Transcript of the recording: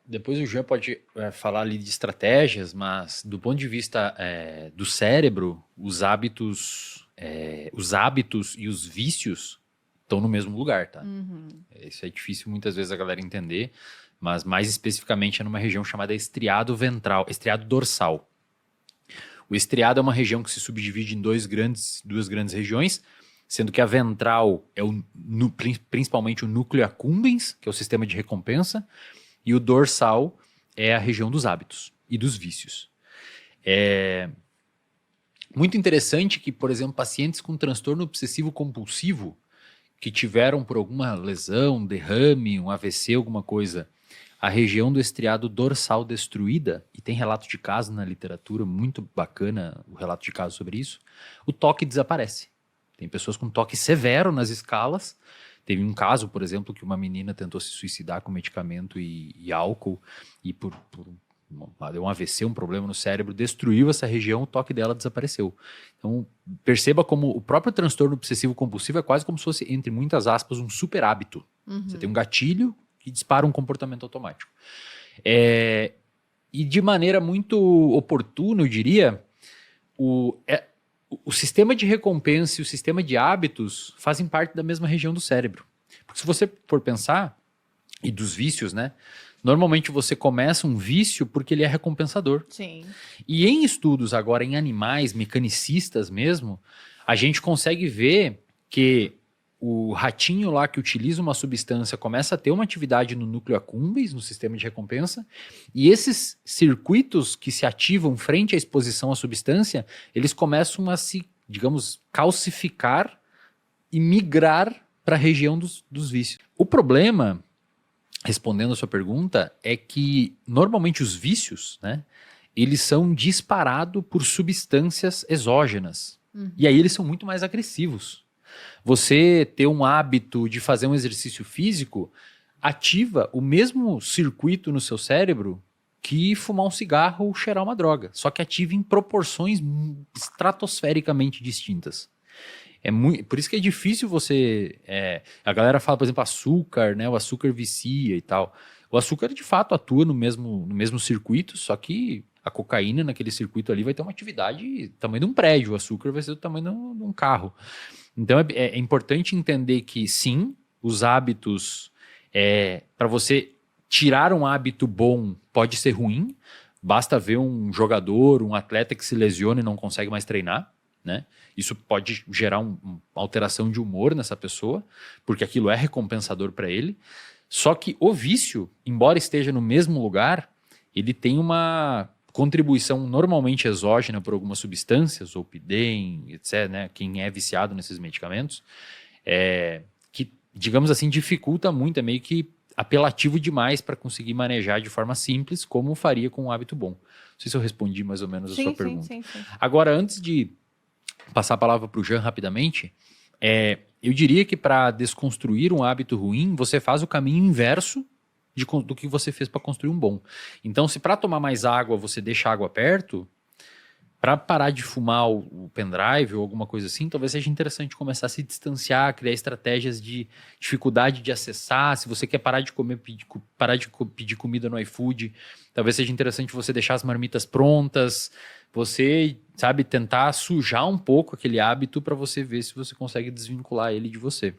Depois o Jean pode falar ali de estratégias, mas do ponto de vista do cérebro, os hábitos e os vícios estão no mesmo lugar, tá? Uhum. Isso é difícil muitas vezes a galera entender, mas mais especificamente é numa região chamada estriado ventral, estriado dorsal. O estriado é uma região que se subdivide em duas grandes regiões, sendo que a ventral é principalmente o núcleo accumbens, que é o sistema de recompensa, e o dorsal é a região dos hábitos e dos vícios. É muito interessante que, por exemplo, pacientes com transtorno obsessivo compulsivo que tiveram por alguma lesão, um derrame, um AVC, alguma coisa, a região do estriado dorsal destruída, e tem relato de caso na literatura, muito bacana o relato de caso sobre isso, o toque desaparece. Tem pessoas com toque severo nas escalas. Teve um caso, por exemplo, que uma menina tentou se suicidar com medicamento e álcool, e deu um AVC, um problema no cérebro, destruiu essa região, o toque dela desapareceu. Então, perceba como o próprio transtorno obsessivo compulsivo é quase como se fosse, entre muitas aspas, um super hábito. Você tem um gatilho que dispara um comportamento automático. E de maneira muito oportuna, eu diria, o sistema de recompensa e o sistema de hábitos fazem parte da mesma região do cérebro. Porque se você for pensar, e dos vícios, né? Normalmente você começa um vício porque ele é recompensador. Sim. E em estudos agora em animais, mecanicistas mesmo, a gente consegue ver que o ratinho lá que utiliza uma substância começa a ter uma atividade no núcleo accumbens, no sistema de recompensa, e esses circuitos que se ativam frente à exposição à substância, eles começam a se, digamos, calcificar e migrar para a região dos vícios. O problema, respondendo a sua pergunta, é que normalmente os vícios, né, eles são disparados por substâncias exógenas. E aí eles são muito mais agressivos. Você ter um hábito de fazer um exercício físico ativa o mesmo circuito no seu cérebro que fumar um cigarro ou cheirar uma droga, só que ativa em proporções estratosfericamente distintas. Por isso que é difícil você... a galera fala, por exemplo, açúcar, né? O açúcar vicia e tal. O açúcar, de fato, atua no mesmo circuito, só que a cocaína naquele circuito ali vai ter uma atividade do tamanho de um prédio, o açúcar vai ser do tamanho de um carro. Então é importante entender que, sim, os hábitos... para você tirar um hábito bom pode ser ruim. Basta ver um jogador, um atleta que se lesiona e não consegue mais treinar, né? Isso pode gerar uma alteração de humor nessa pessoa, porque aquilo é recompensador para ele. Só que o vício, embora esteja no mesmo lugar, ele tem uma contribuição normalmente exógena por algumas substâncias, Zolpidem, etc., né? Quem é viciado nesses medicamentos, que, digamos assim, dificulta muito, é meio que apelativo demais para conseguir manejar de forma simples, como faria com um hábito bom. Não sei se eu respondi mais ou menos a sua pergunta. Sim. Agora, antes de passar a palavra para o Jean rapidamente, eu diria que para desconstruir um hábito ruim, você faz o caminho inverso do que você fez para construir um bom. Então, se para tomar mais água você deixa a água perto, para parar de fumar o pendrive ou alguma coisa assim, talvez seja interessante começar a se distanciar, criar estratégias de dificuldade de acessar. Se você quer parar de pedir comida no iFood, talvez seja interessante você deixar as marmitas prontas, você, sabe, tentar sujar um pouco aquele hábito para você ver se você consegue desvincular ele de você.